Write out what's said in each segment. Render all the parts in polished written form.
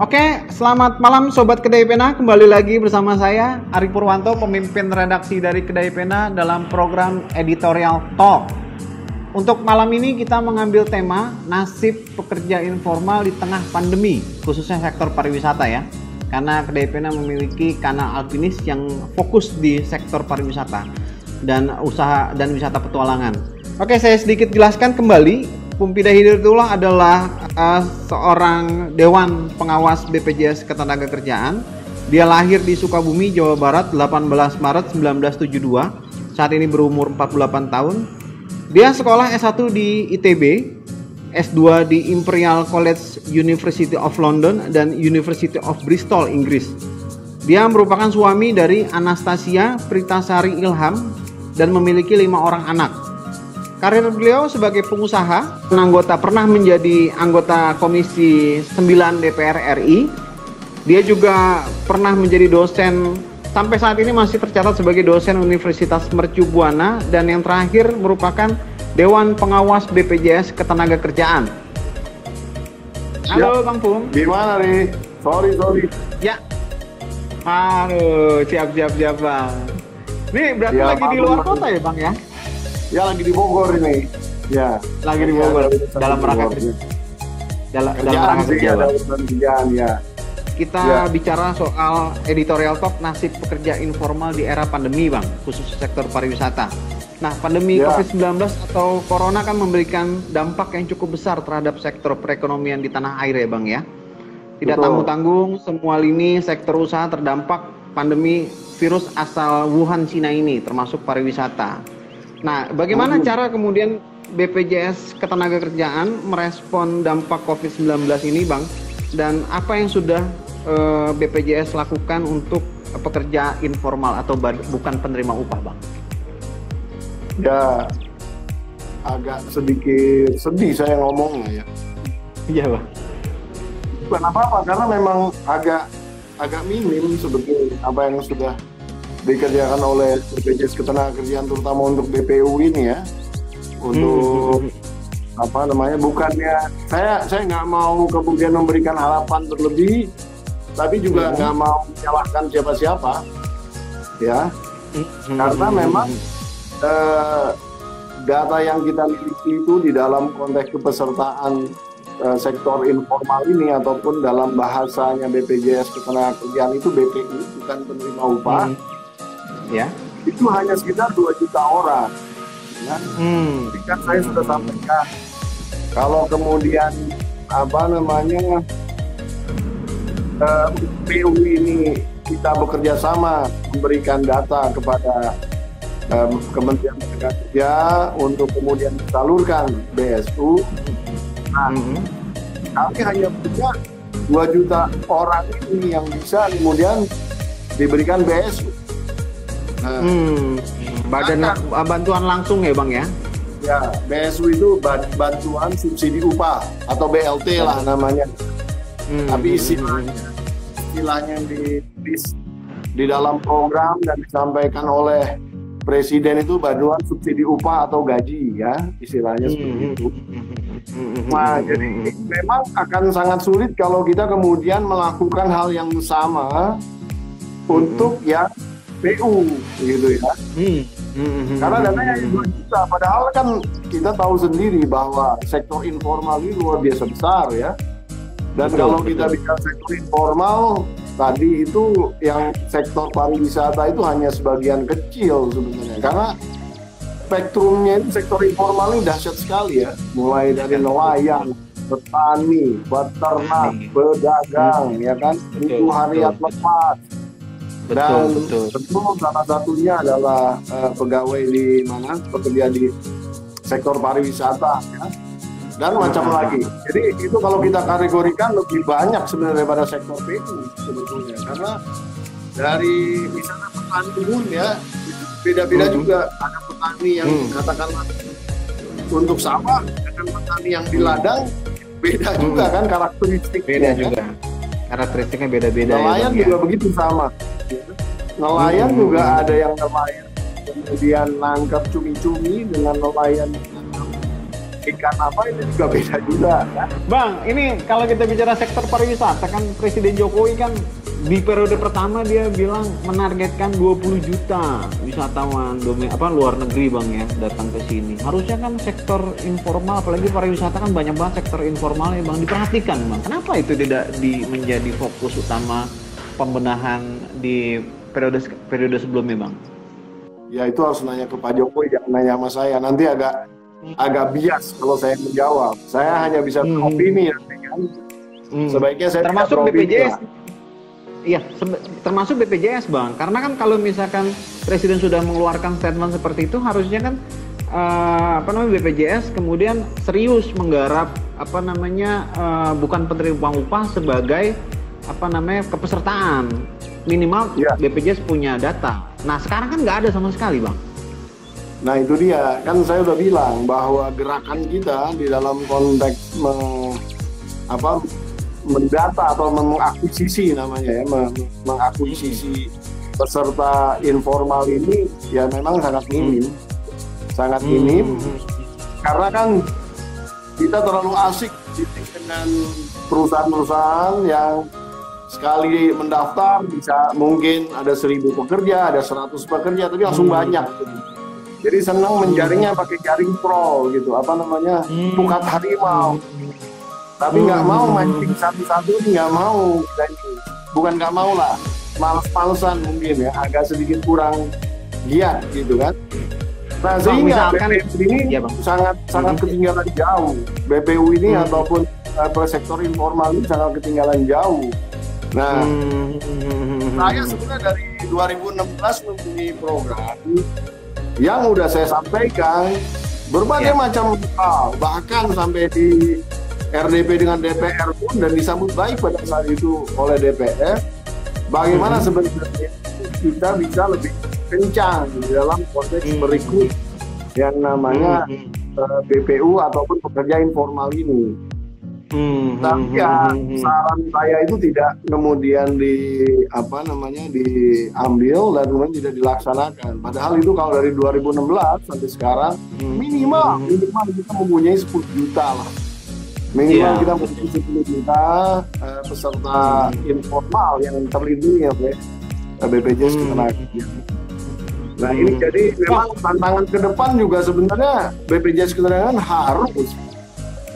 Oke, selamat malam Sobat Kedai Pena. Kembali lagi bersama saya, Ari Purwanto, pemimpin redaksi dari Kedai Pena dalam program Editorial Talk. Untuk malam ini kita mengambil tema nasib pekerja informal di tengah pandemi, khususnya sektor pariwisata ya. Karena Kedai Pena memiliki kanal alpinis yang fokus di sektor pariwisata dan usaha dan wisata petualangan. Oke, saya sedikit jelaskan kembali. Pumpida Hidayatullah adalah seorang Dewan Pengawas BPJS Ketenagakerjaan. Dia lahir di Sukabumi, Jawa Barat 18 Maret 1972. Saat ini berumur 48 tahun. Dia sekolah S1 di ITB, S2 di Imperial College University of London dan University of Bristol, Inggris. Dia merupakan suami dari Anastasia Pritasari Ilham dan memiliki 5 orang anak. Karir beliau sebagai pengusaha, pernah menjadi anggota Komisi 9 DPR RI. Dia juga pernah menjadi dosen, sampai saat ini masih tercatat sebagai dosen Universitas Mercu Buana, dan yang terakhir merupakan Dewan Pengawas BPJS Ketenagakerjaan. Halo ya. Bang Pum. Gimana nih? Sorry. Ya. Aduh, siap Bang. Nih berarti ya, lagi di luar kota ya Bang ya? Ya lagi di Bogor ini. Ya. Lagi di Bogor dalam rangka kerja. Dalam rangka kerjaan ya. Kita bicara soal editorial talk nasib pekerja informal di era pandemi Bang, khusus sektor pariwisata. Nah, pandemi COVID-19 atau Corona kan memberikan dampak yang cukup besar terhadap sektor perekonomian di tanah air ya Bang ya. Tidak tanggung-tanggung, semua lini sektor usaha terdampak pandemi virus asal Wuhan, Cina ini, termasuk pariwisata. Nah, bagaimana cara kemudian BPJS Ketenagakerjaan merespon dampak COVID-19 ini Bang? Dan apa yang sudah BPJS lakukan untuk pekerja informal atau bukan penerima upah Bang? Ya, agak sedikit sedih saya ngomongnya ya. Iya Bang. Bukan apa-apa, karena memang agak minim sebetulnya apa yang sudah dikerjakan oleh BPJS Ketenagakerjaan, terutama untuk BPU ini ya, untuk bukannya saya nggak mau kemudian memberikan harapan berlebih, tapi juga nggak mau menyalahkan siapa-siapa ya, karena memang data yang kita miliki itu di dalam konteks kepesertaan sektor informal ini, ataupun dalam bahasanya BPJS Ketenagakerjaan itu BPU, bukan penerima upah. Ya, itu hanya sekitar 2 juta orang. Ya. Kan saya sudah sampaikan, kalau kemudian PU ini kita bekerja sama memberikan data kepada Kementerian Tenaga untuk kemudian disalurkan BSU. Nah, kami hanya punya 2 juta orang ini yang bisa kemudian diberikan BSU. Badan bantuan langsung ya Bang ya? Ya, BSU itu bantuan subsidi upah atau BLT lah namanya. Tapi istilahnya di dalam program dan disampaikan oleh Presiden itu bantuan subsidi upah atau gaji ya, istilahnya seperti itu. Nah, jadi memang akan sangat sulit kalau kita kemudian melakukan hal yang sama untuk yang PU gitu ya. Karena dananya 2 juta, padahal kan kita tahu sendiri bahwa sektor informal ini luar biasa besar ya. Dan kalau kita bicara sektor informal tadi itu, yang sektor pariwisata itu hanya sebagian kecil sebenarnya, karena spektrumnya itu sektor informal ini dahsyat sekali ya, mulai dari nelayan, petani, peternak, pedagang, ya kan, itu harian lepas. Dan tentu salah satunya adalah pegawai pekerja di sektor pariwisata ya, dan macam lagi. Jadi itu kalau kita kategorikan lebih banyak sebenarnya daripada sektor PU sebetulnya, karena dari misalnya petani pun ya beda-beda juga. Ada petani yang katakanlah untuk sawah, dengan petani yang di ladang beda juga kan karakteristiknya. Beda juga. Karakteristiknya beda-beda. Nelayan ya, juga begitu sama. Nelayan juga ada yang nelayan kemudian nangkap cumi-cumi dengan nelayan ikan apa itu juga beda juga kan. Bang, ini kalau kita bicara sektor pariwisata kan Presiden Jokowi kan di periode pertama dia bilang menargetkan 20 juta wisatawan luar negeri Bang ya datang ke sini. Harusnya kan sektor informal apalagi pariwisata kan banyak banget sektor informal ya Bang diperhatikan Bang. Kenapa itu tidak menjadi fokus utama pembenahan di periode sebelumnya Bang? Ya itu harus nanya ke Pak Jokowi, jangan nanya sama saya. Nanti agak bias kalau saya menjawab. Saya hanya bisa beropini ya kan. Sebaiknya saya termasuk BPJS. Iya, termasuk BPJS Bang. Karena kan kalau misalkan Presiden sudah mengeluarkan statement seperti itu, harusnya kan BPJS kemudian serius menggarap bukan penerima upah sebagai kepesertaan minimal BPJS punya data. Nah sekarang kan nggak ada sama sekali Bang. Nah itu dia, kan saya udah bilang bahwa gerakan kita di dalam konteks mendata atau mengakuisisi namanya ya, mengakuisisi peserta informal ini ya memang sangat minim, karena kan kita terlalu asik dengan perusahaan-perusahaan yang sekali mendaftar bisa mungkin ada 1.000 pekerja, ada 100 pekerja, tapi langsung banyak. Jadi senang menjaringnya pakai jaring pro gitu, pukat harimau. Tapi nggak mau mancing satu-satu, nggak mau. Bukan nggak mau lah, males-malesan mungkin ya, agak sedikit kurang giat gitu kan. Nah sehingga BPU ini sangat ketinggalan jauh. BPU ini ataupun sektor informal ini sangat ketinggalan jauh. Nah, saya sebenarnya dari 2016 mempunyai program yang udah saya sampaikan berbagai macam hal, bahkan sampai di RDP dengan DPR pun dan disambut baik pada saat itu oleh DPR. Bagaimana sebenarnya kita bisa lebih kencang di dalam konteks merekrut yang namanya BPU ataupun pekerja informal ini. Tapi ya saran saya itu tidak kemudian diambil dan kemudian tidak dilaksanakan. Padahal itu kalau dari 2016 sampai sekarang minimal kita mempunyai 10 juta lah. Minimal kita mempunyai 10 juta peserta informal yang terlindungi oleh BPJS Ketenagakerjaan. Nah ini jadi memang tantangan ke depan juga sebenarnya BPJS Ketenagakerjaan harus,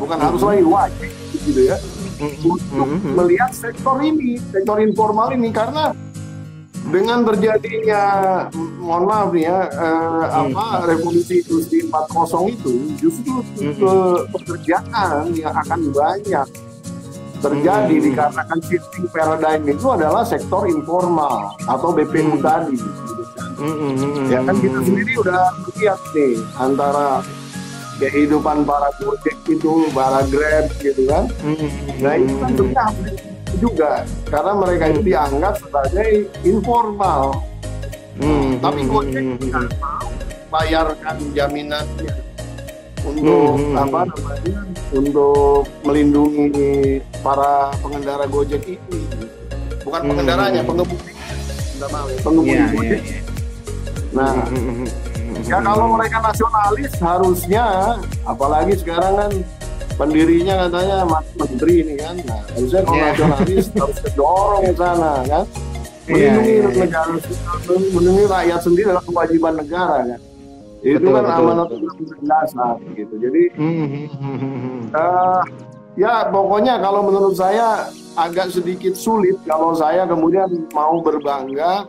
bukan harus lagi wajib gitu ya, untuk melihat sektor informal ini, karena dengan terjadinya revolusi industri 4.0 itu justru pekerjaan yang akan banyak terjadi dikarenakan shifting paradigm itu adalah sektor informal atau BPU tadi gitu kan. Ya kan kita sendiri udah lihat nih antara kehidupan para Gojek itu, para Grab gitu kan. Nah itu kan sebenarnya juga karena mereka itu dianggap sebagai informal. Tapi Gojek tidak mau bayarkan jaminannya untuk untuk melindungi para pengendara Gojek ini. Bukan pengendaranya, pengemudi. Pengemudi Gojek. Nah, ya kalau mereka nasionalis harusnya, apalagi sekarang kan pendirinya katanya Mas Menteri ini kan, nah, harusnya kalau nasionalis harus kedorong ke sana kan, melindungi negara, melindungi rakyat sendiri adalah kewajiban negara kan. Itu kan amanat dasar gitu. Jadi ya pokoknya kalau menurut saya agak sedikit sulit kalau saya kemudian mau berbangga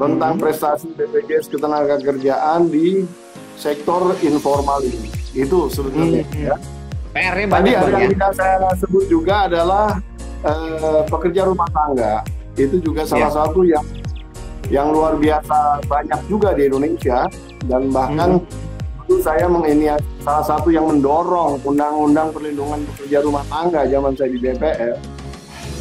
tentang prestasi BPJS Ketenagakerjaan di sektor informal ini. Itu sebenarnya ya. PR-nya Tadi banyak ada yang tidak saya sebut juga adalah pekerja rumah tangga. Itu juga salah satu yang luar biasa banyak juga di Indonesia, dan bahkan itu saya salah satu yang mendorong undang-undang perlindungan pekerja rumah tangga zaman saya di DPR.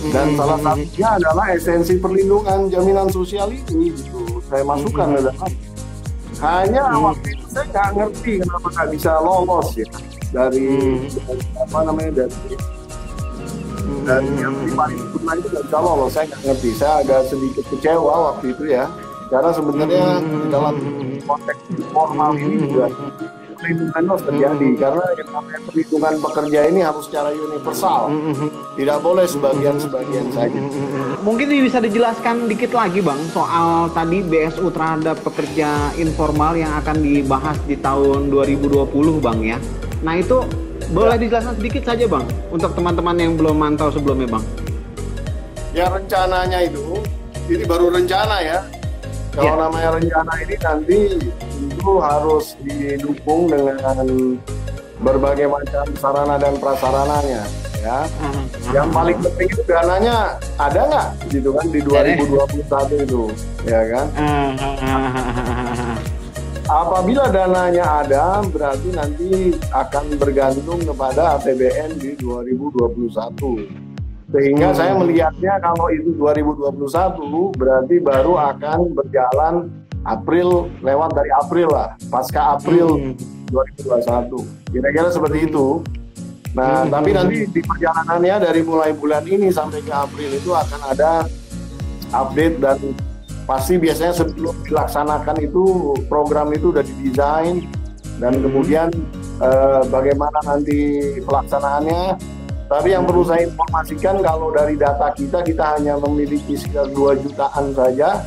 Dan salah satunya adalah esensi perlindungan jaminan sosial ini gitu. Saya masukkan ke dalam. Hanya waktu itu saya nggak ngerti kenapa nggak bisa lolos ya dari yang di paripurna itu nggak bisa lolos. Saya nggak ngerti. Saya agak sedikit kecewa waktu itu ya. Karena sebenarnya di dalam konteks formal ini juga perlindungan harus terjadi karena yang namanya perlindungan pekerja ini harus secara universal, tidak boleh sebagian-sebagian saja. Mungkin bisa dijelaskan dikit lagi Bang soal tadi BSU terhadap pekerja informal yang akan dibahas di tahun 2020 Bang ya. Nah itu boleh dijelaskan sedikit saja Bang untuk teman-teman yang belum mantau sebelumnya Bang. Ya rencananya ini baru rencana ya. Kalau namanya rencana ini nanti tentu harus didukung dengan berbagai macam sarana dan prasarananya ya. Yang paling penting itu dananya ada nggak gitu kan di 2021 itu ya kan. Apabila dananya ada berarti nanti akan bergantung kepada APBN di 2021. Sehingga saya melihatnya kalau itu 2021 berarti baru akan berjalan April, lewat dari April lah, pasca April 2021. Kira-kira seperti itu. Nah, tapi nanti di perjalanannya dari mulai bulan ini sampai ke April itu akan ada update dan pasti biasanya sebelum dilaksanakan itu program itu udah didesain dan kemudian bagaimana nanti pelaksanaannya. Tapi yang perlu saya informasikan kalau dari data kita hanya memiliki sekitar 2 jutaan saja.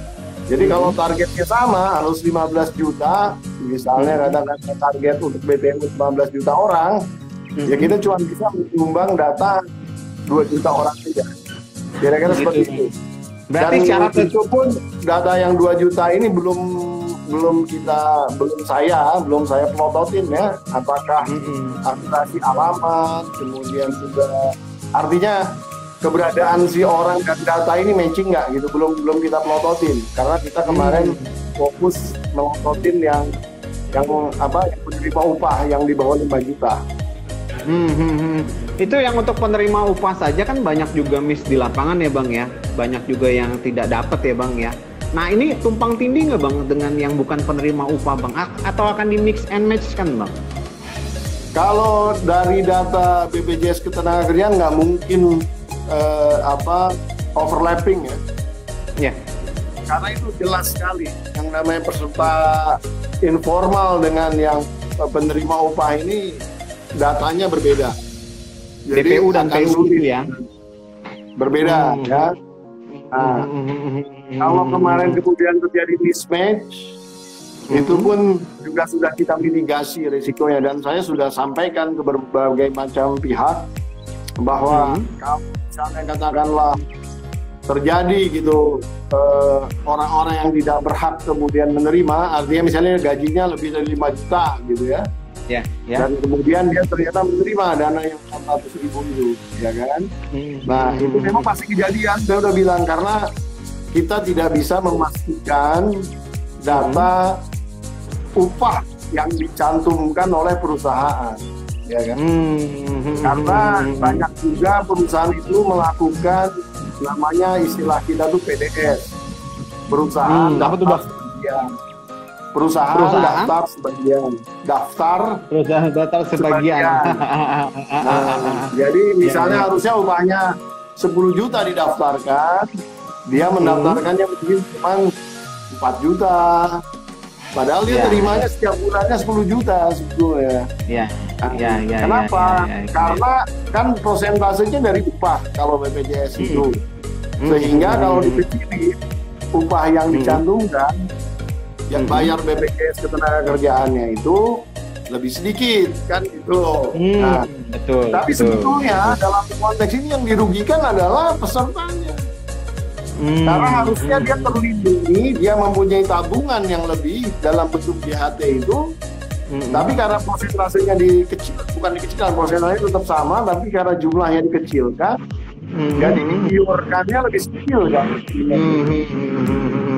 Jadi kalau targetnya sama harus 15 juta, misalnya katakan target untuk BTU 15 juta orang, ya kita cuma bisa menyumbang data 2 juta orang saja. Kira-kira seperti itu. Berarti syarat itu pun data yang 2 juta ini belum saya pelototin ya, apakah akurasi alamat, kemudian juga artinya keberadaan si orang dan data ini matching nggak gitu, belum kita pelototin karena kita kemarin fokus melototin yang penerima upah yang di bawah 5 juta. Itu yang untuk penerima upah saja kan banyak juga miss di lapangan ya Bang ya, banyak juga yang tidak dapat ya Bang ya. Nah ini tumpang tindih nggak Bang dengan yang bukan penerima upah Bang? Atau akan di mix and match kan Bang? Kalau dari data BPJS Ketenagakerjaan nggak mungkin overlapping ya. Ya. Karena itu jelas sekali yang namanya peserta informal dengan yang penerima upah ini datanya berbeda. Jadi DPU dan PU itu ya? Berbeda ya. Nah, kalau kemarin kemudian terjadi mismatch, itu pun juga sudah kita mitigasi risikonya dan saya sudah sampaikan ke berbagai macam pihak bahwa kalau misalnya katakanlah terjadi gitu orang-orang yang tidak berhak kemudian menerima, artinya misalnya gajinya lebih dari 5 juta gitu ya. Dan kemudian dia ternyata menerima dana yang 400.000 itu, ya kan? Nah, itu memang pasti kejadian, saya udah bilang, karena kita tidak bisa memastikan data upah yang dicantumkan oleh perusahaan, ya kan? Karena banyak juga perusahaan itu melakukan namanya istilah kita tuh PDS, perusahaan daftar sebagian. Perusahaan daftar sebagian. Perusahaan daftar sebagian. Nah, jadi misalnya harusnya upahnya 10 juta didaftarkan, dia mendaftarkannya mungkin cuma 4 juta. Padahal dia terimanya setiap bulannya 10 juta sebetulnya. Kenapa? Karena kan prosentasenya dari upah kalau BPJS itu. Sehingga kalau dipilih upah yang dicantumkan, yang bayar BPJS Ketenagakerjaannya itu lebih sedikit kan gitu. Nah, tapi sebetulnya dalam konteks ini yang dirugikan adalah pesertanya. Karena harusnya dia terlindungi, dia mempunyai tabungan yang lebih dalam bentuk JHT itu. Tapi karena prosentasenya bukan dikecilkan, prosentasenya tetap sama, tapi karena jumlahnya dikecilkan, jadi diiurkannya lebih kecil kan.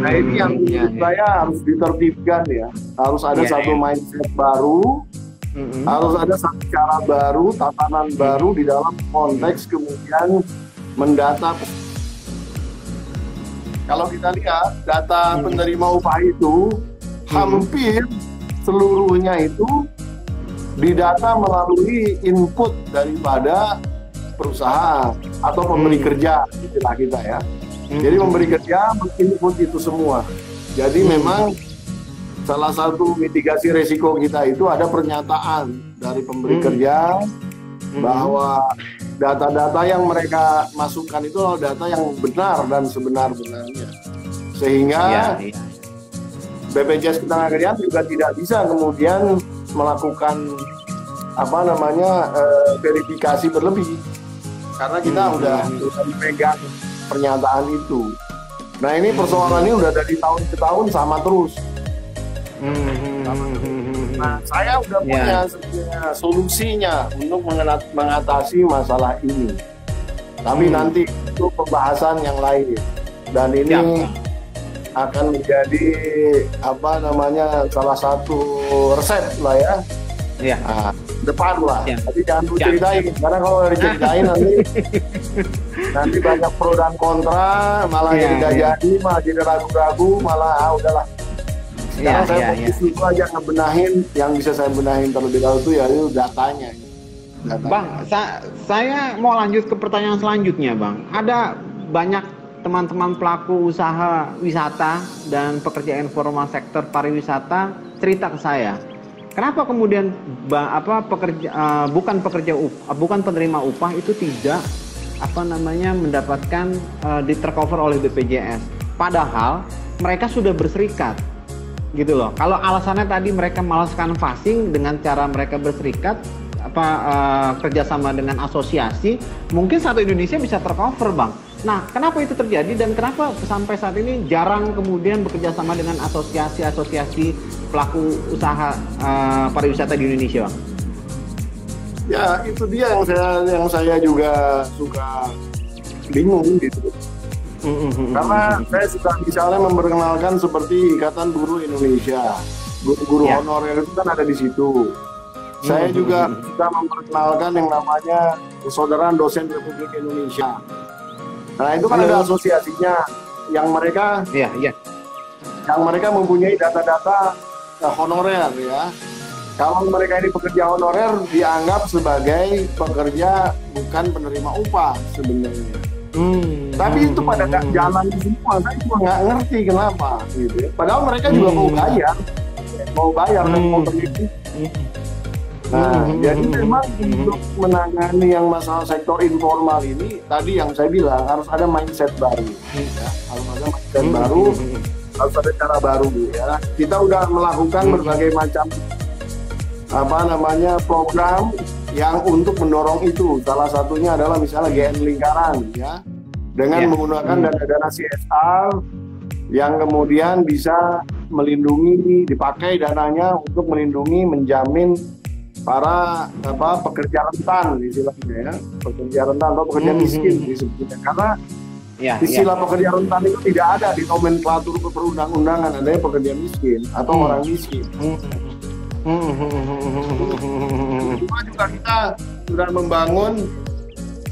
Nah ini yang menurut saya harus ditertibkan ya. Harus ada satu mindset baru, harus ada satu cara baru, tatanan baru di dalam konteks kemudian mendata. Kalau kita lihat data penerima upah itu hampir seluruhnya itu didata melalui input daripada perusahaan atau pemberi kerja, istilah kita ya. Jadi pemberi kerja menginput itu semua. Jadi memang salah satu mitigasi resiko kita itu ada pernyataan dari pemberi kerja bahwa data-data yang mereka masukkan itu adalah data yang benar dan sebenar-benarnya, sehingga BPJS Ketenagakerjaan juga tidak bisa kemudian melakukan verifikasi berlebih karena kita udah memegang pernyataan itu. Nah ini persoalan ini udah dari tahun ke tahun sama terus. Nah saya udah punya sebenarnya solusinya untuk mengatasi masalah ini. Tapi nanti itu pembahasan yang lain. Dan ini akan menjadi salah satu resep lah ya. Nah, depan lah. Tapi jangan dulu ceritain karena kalau diceritain nanti banyak pro dan kontra, malah jadi nggak jadi, malah jadi ragu-ragu, malah udahlah. Sekarang saya fokus itu aja ngebenahin yang bisa saya benahin terlebih dahulu itu datanya. Bang, saya mau lanjut ke pertanyaan selanjutnya, Bang. Ada banyak teman-teman pelaku usaha wisata dan pekerja informal sektor pariwisata cerita ke saya. Kenapa kemudian bukan penerima upah itu tidak mendapatkan tercover oleh BPJS? Padahal mereka sudah berserikat, gitu loh. Kalau alasannya tadi mereka malas canvassing, dengan cara mereka berserikat kerjasama dengan asosiasi, mungkin satu Indonesia bisa tercover, Bang. Nah, kenapa itu terjadi dan kenapa sampai saat ini jarang kemudian bekerja sama dengan asosiasi-asosiasi pelaku usaha pariwisata di Indonesia, Bang? Ya, itu dia yang saya juga suka bingung gitu. Karena saya suka misalnya memperkenalkan seperti Ikatan Buruh Indonesia, guru-guru honorer itu kan ada di situ. Saya juga suka memperkenalkan yang namanya Persaudaraan Dosen Republik Indonesia. Nah itu kan ada asosiasinya yang mereka mempunyai data-data honorer ya. Kalau mereka ini pekerja honorer dianggap sebagai pekerja bukan penerima upah sebenarnya. Tapi itu pada nggak jalan semua. Saya juga nggak ngerti kenapa gitu ya. Padahal mereka juga mau bayar dan mau terlibat. Nah, jadi memang untuk menangani yang masalah sektor informal ini, tadi yang saya bilang harus ada mindset baru, ya. Harus ada mindset baru, harus ada cara baru, ya. Kita udah melakukan berbagai macam program yang untuk mendorong itu. Salah satunya adalah misalnya GN Lingkaran, ya, dengan menggunakan dana-dana CSR yang kemudian bisa melindungi, dipakai dananya untuk melindungi, menjamin para pekerja rentan istilahnya ya, pekerja rentan atau pekerja miskin disebutnya, karena istilah pekerja rentan itu tidak ada di nomenklatur perundang-undangan, adanya pekerja miskin atau orang miskin. Cuma juga kita sudah membangun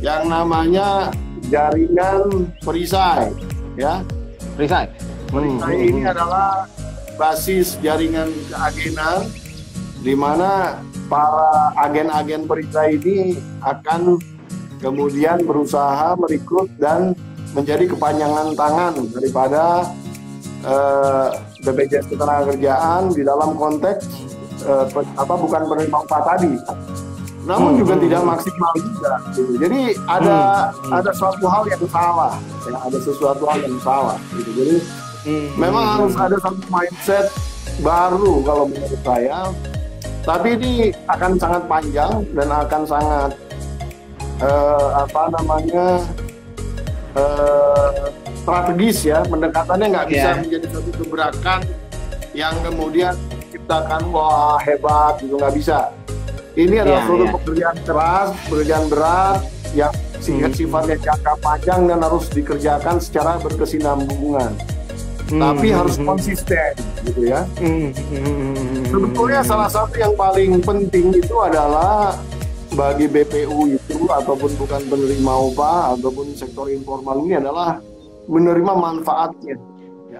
yang namanya jaringan perisai ya. Perisai ini adalah basis jaringan keagenan di mana para agen-agen perisai ini akan kemudian berusaha merekrut dan menjadi kepanjangan tangan daripada BPJS Ketenagakerjaan di dalam konteks bukan penerima upah tadi, namun juga tidak maksimal juga. Gitu. Jadi ada suatu hal yang salah, ya, ada sesuatu hal yang salah. Gitu. Jadi memang harus ada satu mindset baru kalau menurut saya. Tapi ini akan sangat panjang dan akan sangat strategis ya, pendekatannya nggak bisa menjadi satu gebrakan yang kemudian menciptakan wah hebat gitu, nggak bisa. Ini adalah suatu pekerjaan keras, pekerjaan berat yang sifatnya jangka panjang dan harus dikerjakan secara berkesinambungan. Tapi harus konsisten gitu ya. Sebetulnya salah satu yang paling penting itu adalah bagi BPU itu ataupun bukan penerima upah ataupun sektor informal ini adalah menerima manfaatnya ya.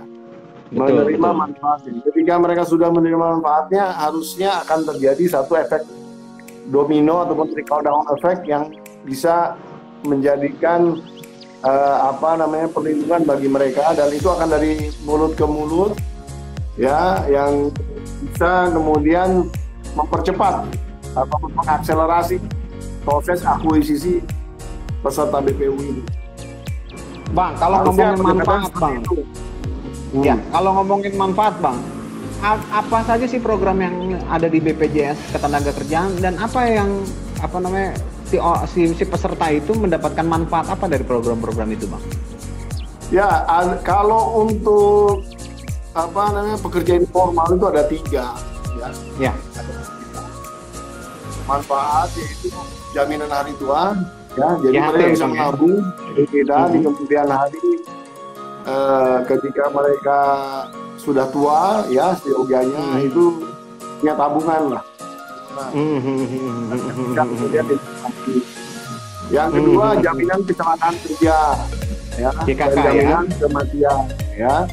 Menerima manfaatnya. Ketika mereka sudah menerima manfaatnya, harusnya akan terjadi satu efek domino ataupun trickle down effect yang bisa menjadikan perlindungan bagi mereka, dan itu akan dari mulut ke mulut ya, yang bisa kemudian mempercepat atau mengakselerasi proses akuisisi peserta BPU ini. Bang, kalau ngomongin manfaat, Bang. Ya, kalau ngomongin manfaat, Bang, apa saja sih program yang ada di BPJS Ketenagakerjaan dan apa yang si peserta itu mendapatkan manfaat apa dari program-program itu, Bang? Ya, kalau untuk pekerja informal itu ada 3, ya. Ya. Manfaat yaitu jaminan hari tua, ya, jadi mereka bisa menabung di kemudian hari ketika mereka sudah tua, ya, seyogianya itu punya tabungan lah. Nah, kemudian yang kedua jaminan kecelakaan kerja, ya, jaminan kematian, ya.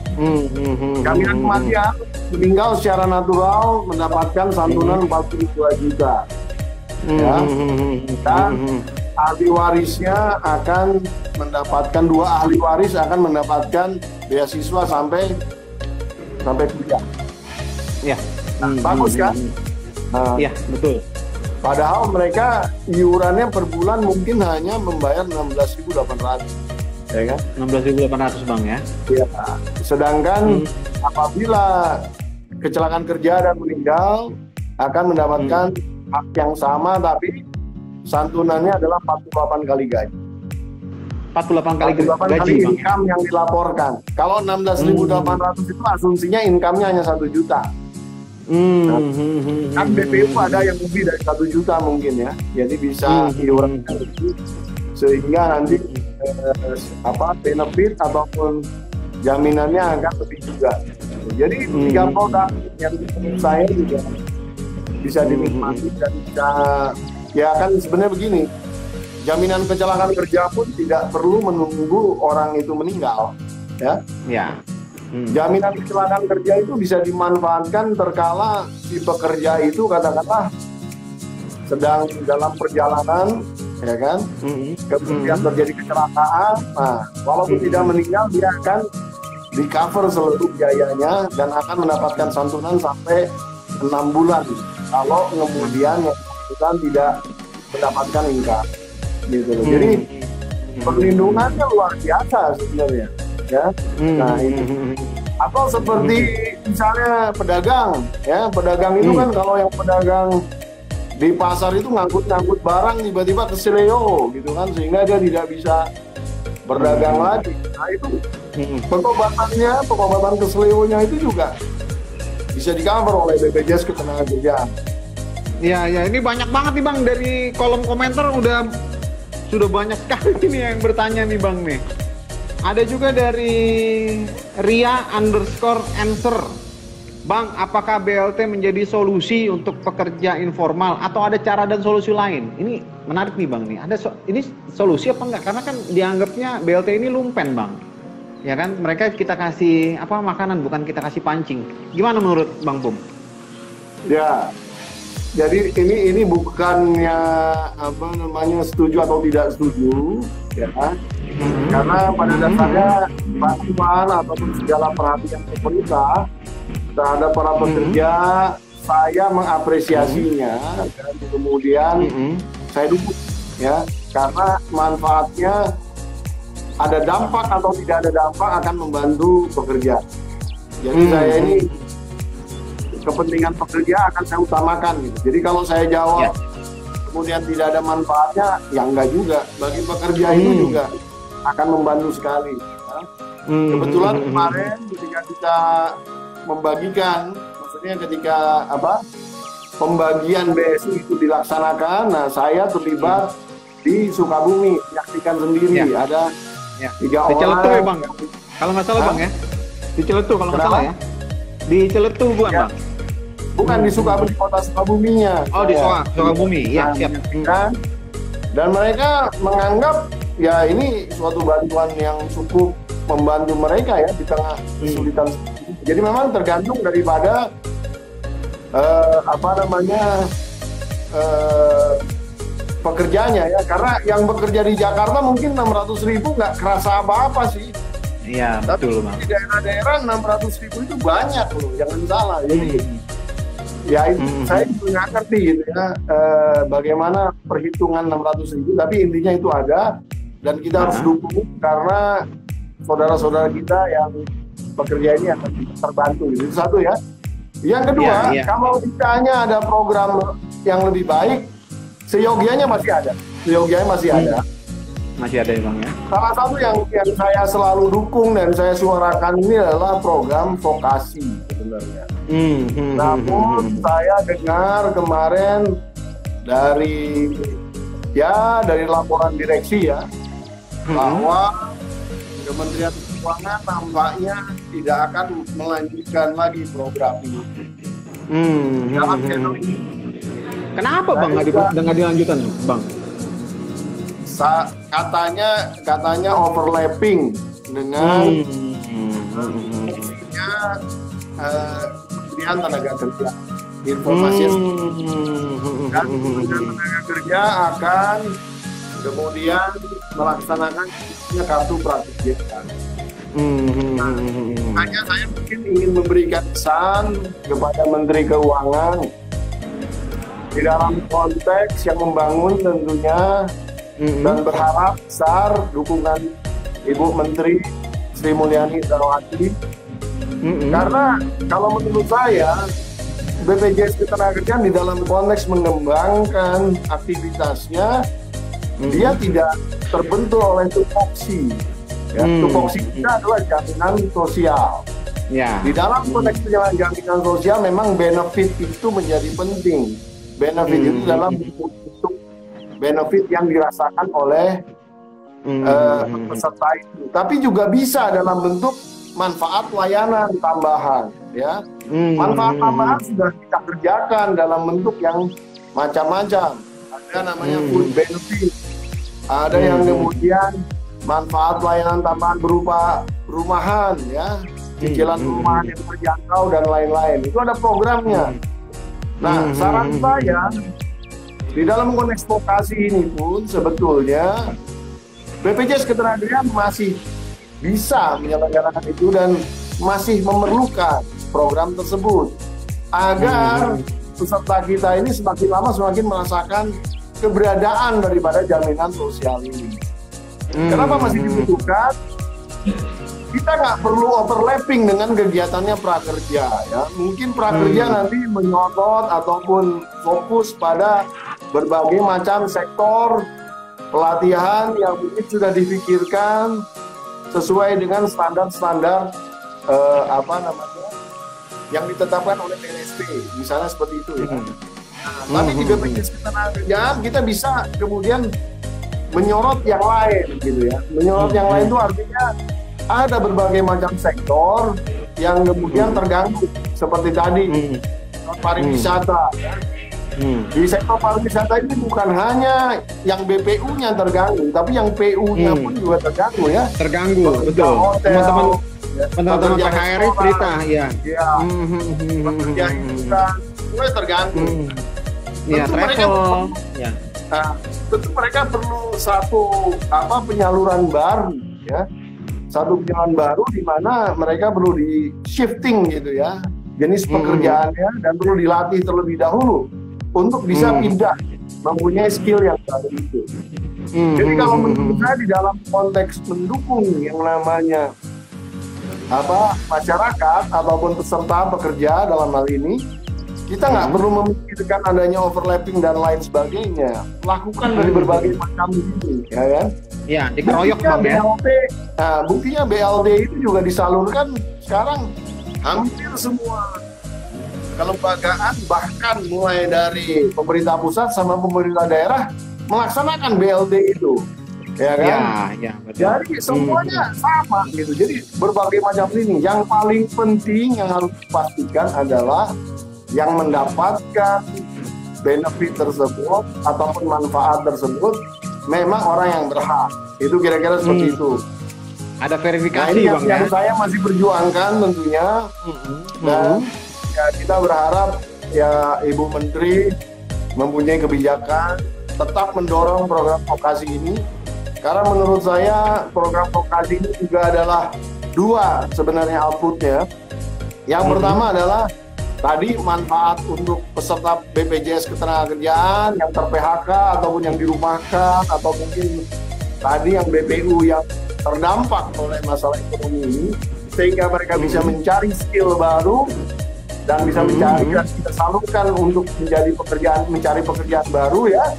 Jaminan kematian, meninggal secara natural mendapatkan santunan 42 juta, ya. Dan ahli warisnya akan mendapatkan, 2 ahli waris akan mendapatkan beasiswa sampai kuliah. Ya. Bagus kan? Iya, betul. Padahal mereka iurannya per bulan mungkin hanya membayar 16.800, ya kan? 16.800, Bang, ya. Ya. Sedangkan apabila kecelakaan kerja dan meninggal akan mendapatkan hak yang sama, tapi santunannya adalah 48 kali gaji. 48 kali gaji, Bang. Income yang dilaporkan. Kalau 16.800 itu asumsinya income-nya hanya 1 juta. Kan BPU ada yang lebih dari 1 juta mungkin, ya. Jadi bisa iuran sehingga nanti benefit ataupun jaminannya akan lebih juga. Jadi 3 produk yang menurut saya juga bisa dinikmati dan bisa, ya kan sebenarnya begini, jaminan kecelakaan kerja pun tidak perlu menunggu orang itu meninggal, ya. Ya. Jaminan kecelakaan kerja itu bisa dimanfaatkan terkala si pekerja itu katakanlah sedang dalam perjalanan, ya kan, kemudian terjadi kecelakaan. Nah, walaupun tidak meninggal, dia akan di cover seluruh biayanya dan akan mendapatkan santunan sampai 6 bulan kalau kemudian yang bersangkutan tidak mendapatkan income, gitu loh. Jadi perlindungannya luar biasa sebenarnya, ya. Nah, ini atau seperti misalnya pedagang, ya, pedagang itu kan kalau yang pedagang di pasar itu ngangkut barang tiba-tiba keseleo gitu kan, sehingga dia tidak bisa berdagang lagi. Nah, itu pengobatan keseleonya itu juga bisa di-cover oleh BPJS Ketenagakerjaan. Ya, ini banyak banget nih, Bang, dari kolom komentar sudah banyak sekali nih yang bertanya nih, Bang, nih. Ada juga dari Ria_answer. Bang, apakah BLT menjadi solusi untuk pekerja informal atau ada cara dan solusi lain? Ini menarik nih, Bang, nih. Ini solusi apa enggak? Karena kan dianggapnya BLT ini lumpen, Bang. Ya kan, mereka kita kasih makanan, bukan kita kasih pancing. Gimana menurut Bang Pum? Ya. Jadi ini bukannya setuju atau tidak setuju, ya. Karena pada dasarnya bantuan ataupun segala perhatian pemerintah terhadap para pekerja, saya mengapresiasinya dan kemudian saya dukung, ya, karena manfaatnya ada dampak atau tidak ada dampak akan membantu pekerja. Jadi saya ini kepentingan pekerja akan saya utamakan gitu. Jadi kalau saya jawab kemudian tidak ada manfaatnya, ya enggak juga. Bagi pekerja itu juga akan membantu sekali, ya. Kebetulan kemarin ketika kita membagikan, maksudnya ketika pembagian BSI itu dilaksanakan, nah saya terlibat di Sukabumi, menyaksikan sendiri. Ada 3 orang. Di Celetu ya, Bang? Kalau nggak salah, Bang, ya? Di Celetu kalau nggak salah, ya? Di Celetu bukan, Bang? Bukan, di Sukabumi, kota Sukabuminya. Oh, di Sukabumi, ya, siap. Dan mereka menganggap ya ini suatu bantuan yang cukup membantu mereka, ya, di tengah kesulitan. Jadi memang tergantung daripada pekerjanya, ya. Karena yang bekerja di Jakarta mungkin 600.000 nggak kerasa apa-apa sih. Iya, Tapi betul Bang. di daerah-daerah 600.000 itu banyak loh, jangan salah. Jadi ya itu saya juga nggak ngerti gitu ya, bagaimana perhitungan 600.000, tapi intinya itu ada dan kita harus dukung karena saudara-saudara kita yang bekerja ini akan terbantu. Itu satu ya. Yang kedua, kalau ditanya ada program yang lebih baik, seyogianya masih ada. Masih ada ya Bang ya. Salah satu yang saya selalu dukung dan saya suarakan ini adalah program vokasi sebenarnya. Namun saya dengar kemarin dari laporan direksi ya, bahwa Kementerian Keuangan nampaknya tidak akan melanjutkan lagi program ini. Dalam channel ini. Kenapa Bang nggak dilanjutkan Bang? Katanya overlapping dengan Kementerian Tenaga Kerja. Informasi dan Kementerian Tenaga Kerja akan kemudian melaksanakan kartu prakerja. Hanya saya mungkin ingin memberikan pesan kepada Menteri Keuangan di dalam konteks yang membangun tentunya, dan berharap besar dukungan Ibu Menteri Sri Mulyani Indrawati. Karena kalau menurut saya BPJS Ketenagakerjaan di dalam konteks mengembangkan aktivitasnya, dia tidak terbentur oleh tupoksi. Ya, tupoksi kita adalah jaminan sosial. Di dalam konteks penyelenggaraan jaminan sosial memang benefit itu menjadi penting. Benefit itu dalam bentuk benefit yang dirasakan oleh peserta itu, tapi juga bisa dalam bentuk manfaat layanan tambahan, ya. Manfaat tambahan sudah kita kerjakan dalam bentuk yang macam-macam. Ada namanya food benefit, ada yang kemudian manfaat layanan tambahan berupa perumahan, ya, cicilan perumahan yang terjangkau dan lain-lain. Itu ada programnya. Nah, saran saya di dalam konteks vokasi ini pun sebetulnya BPJS Ketenagakerjaan masih bisa menyelenggarakan itu dan masih memerlukan program tersebut agar peserta kita ini semakin lama semakin merasakan keberadaan daripada jaminan sosial ini. Kenapa masih dibutuhkan? Kita nggak perlu overlapping dengan kegiatannya prakerja, ya. Mungkin prakerja nanti menyotot ataupun fokus pada berbagai macam sektor pelatihan yang mungkin sudah dipikirkan sesuai dengan standar-standar yang ditetapkan oleh PNSP, misalnya seperti itu ya. Tapi di BPJS Ketenagakerjaan kita bisa kemudian menyorot yang lain gitu ya. Menyorot yang lain itu artinya ada berbagai macam sektor yang kemudian terganggu seperti tadi pariwisata. Di sektor pariwisata ini bukan hanya yang BPU-nya terganggu, tapi yang PU-nya pun juga terganggu ya. Terganggu, betul. Teman-teman PKRI cerita, ya. Pekerja hiburan, mulai terganggu. Iya, travel. Ya. Tentu mereka perlu satu penyaluran baru, ya. Satu penyaluran baru di mana mereka perlu di shifting gitu ya, jenis pekerjaannya, dan perlu dilatih terlebih dahulu untuk bisa pindah mempunyai skill yang baru itu. Jadi kalau menurut saya di dalam konteks mendukung yang namanya masyarakat ataupun peserta pekerja dalam hal ini, kita nggak perlu memikirkan adanya overlapping dan lain sebagainya. Lakukan dari berbagai macam ini, ya kan? Ya, dikeroyok Bang ya. Buktinya BLT itu juga disalurkan sekarang hampir semua kelembagaan, bahkan mulai dari pemerintah pusat sama pemerintah daerah melaksanakan BLT itu, ya kan? Ya, betul. Jadi semuanya sama gitu. Jadi berbagai macam ini. Yang paling penting yang harus dipastikan adalah yang mendapatkan benefit tersebut ataupun manfaat tersebut memang orang yang berhak. Itu kira-kira seperti itu. Ada verifikasi ini Bang yang ya. saya masih perjuangkan tentunya. Dan ya kita berharap ya Ibu Menteri mempunyai kebijakan tetap mendorong program vokasi ini, karena menurut saya program vokasi ini juga adalah dua sebenarnya outputnya. Yang pertama adalah tadi manfaat untuk peserta BPJS Ketenagakerjaan yang ter-PHK ataupun yang dirumahkan, atau mungkin tadi yang BPU yang terdampak oleh masalah ekonomi ini, sehingga mereka bisa mencari skill baru dan bisa mencari dan kita salurkan untuk mencari pekerjaan baru ya.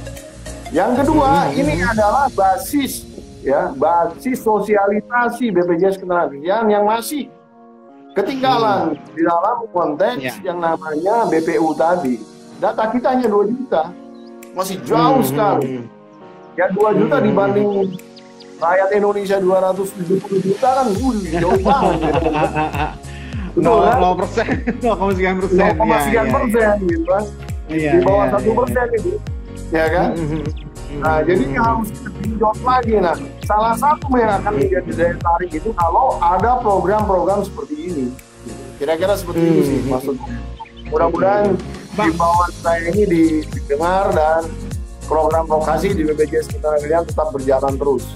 Yang kedua, ini adalah basis sosialisasi BPJS Ketenagakerjaan yang masih ketinggalan di dalam konteks yang namanya BPU tadi. Data kita hanya 2 juta, masih jauh sekali. Ya 2 juta dibanding rakyat Indonesia 270 juta kan jauh banget. Betul kan? 0,sekian persen gitu kan. Di bawah 1% itu. Ya kan? Nah, jadi harus digenjot lagi. Nah, salah satu yang akan menjadi daya tarik itu kalau ada program-program seperti ini. Kira-kira seperti itu sih maksudnya. Mudah-mudahan himbauan saya ini didengar dan program vokasi di BPJS Ketenagakerjaan tetap berjalan terus.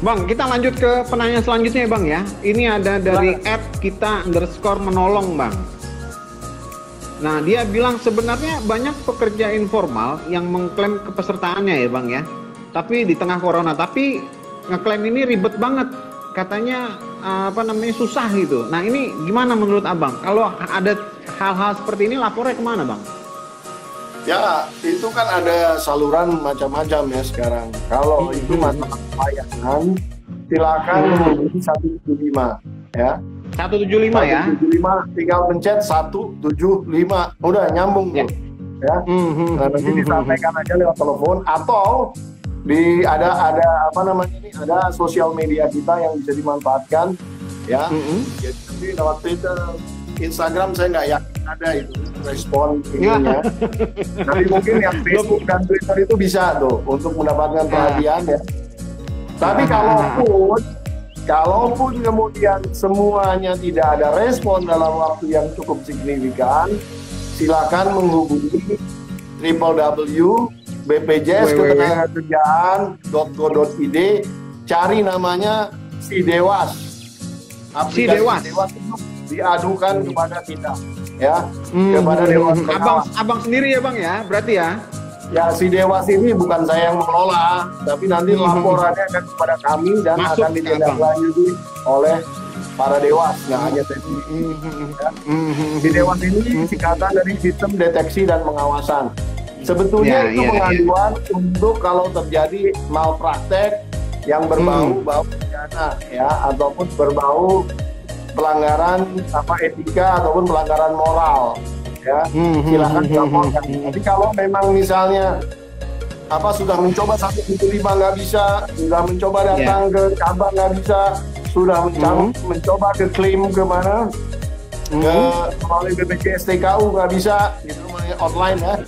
Bang, kita lanjut ke penanya selanjutnya ya Bang ya. Ini ada dari @kita_menolong Bang. Nah, dia bilang sebenarnya banyak pekerja informal yang mengklaim kepesertaannya ya Bang ya. Tapi di tengah corona, tapi ngeklaim ini ribet banget. Katanya susah gitu. Nah, ini gimana menurut Abang? Kalau ada hal-hal seperti ini lapornya kemana Bang? Ya, itu kan ada saluran macam-macam ya sekarang. Kalau itu masalah pelayanan, silakan menghubungi 175 ya. 175 ya? 175, tinggal pencet 175, udah nyambung tuh ya. Nah, nanti disampaikan aja lewat telepon atau ada sosial media kita yang bisa dimanfaatkan ya. Jadi lewat Twitter, Instagram saya nggak yakin ada itu respon ininya. Tapi mungkin yang Facebook dan Twitter itu bisa tuh untuk mendapatkan perhatian ya. Tapi kalaupun kemudian semuanya tidak ada respon dalam waktu yang cukup signifikan, silakan menghubungi www.bpjsketenagakerjaan.go.id, cari namanya Si Dewas. Si Dewas itu diadukan kepada kita ya, kepada Dewas. Abang sendiri ya Bang ya, berarti ya? Ya, Si Dewas ini bukan saya yang mengelola, tapi nanti laporannya akan kepada kami dan akan ditindaklanjuti oleh para dewas, nggak hanya saya sendiri. Si Dewas ini singkatan dari Sistem Deteksi dan Pengawasan. Sebetulnya itu pengaduan untuk kalau terjadi malpraktek yang berbau pidana ya, ataupun berbau pelanggaran etika ataupun pelanggaran moral. Ya, silakan dilaporkan. Tapi kalau memang misalnya sudah mencoba 175 nggak bisa, sudah mencoba datang ke cabang nggak bisa, sudah mencoba ke klaim kemana, ke melalui BPJS TKU nggak bisa, gitu online ya.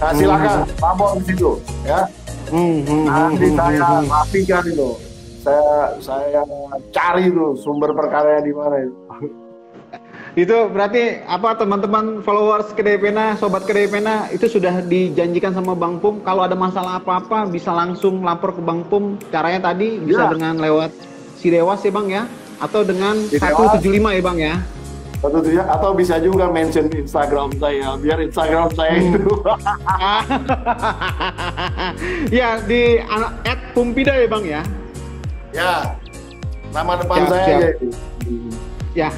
Nah, silakan lapor di situ ya. Nanti saya rapikan itu, saya cari itu sumber perkaranya di mana itu. Itu berarti teman-teman followers Kedai Pena, sobat Kedai Pena itu sudah dijanjikan sama Bang Pum kalau ada masalah apa-apa bisa langsung lapor ke Bang Pum. Caranya tadi bisa dengan lewat Si Dewas ya Bang ya, atau dengan 175 ya Bang ya. 175 atau bisa juga mention Instagram saya biar Instagram saya itu. Ya di @pumpida ya Bang ya. Ya. Nama depan saya aja itu. Ya,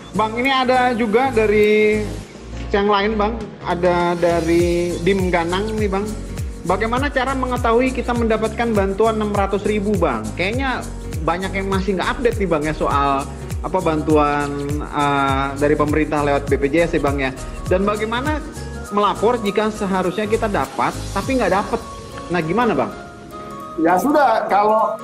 Bang, ini ada juga dari yang lain Bang, ada dari Dim Ganang nih Bang. Bagaimana cara mengetahui kita mendapatkan bantuan 600.000 Bang? Kayaknya banyak yang masih nggak update nih Bang ya soal bantuan dari pemerintah lewat BPJS ya Bang ya. Dan bagaimana melapor jika seharusnya kita dapat tapi nggak dapat? Nah gimana Bang? Ya sudah, kalau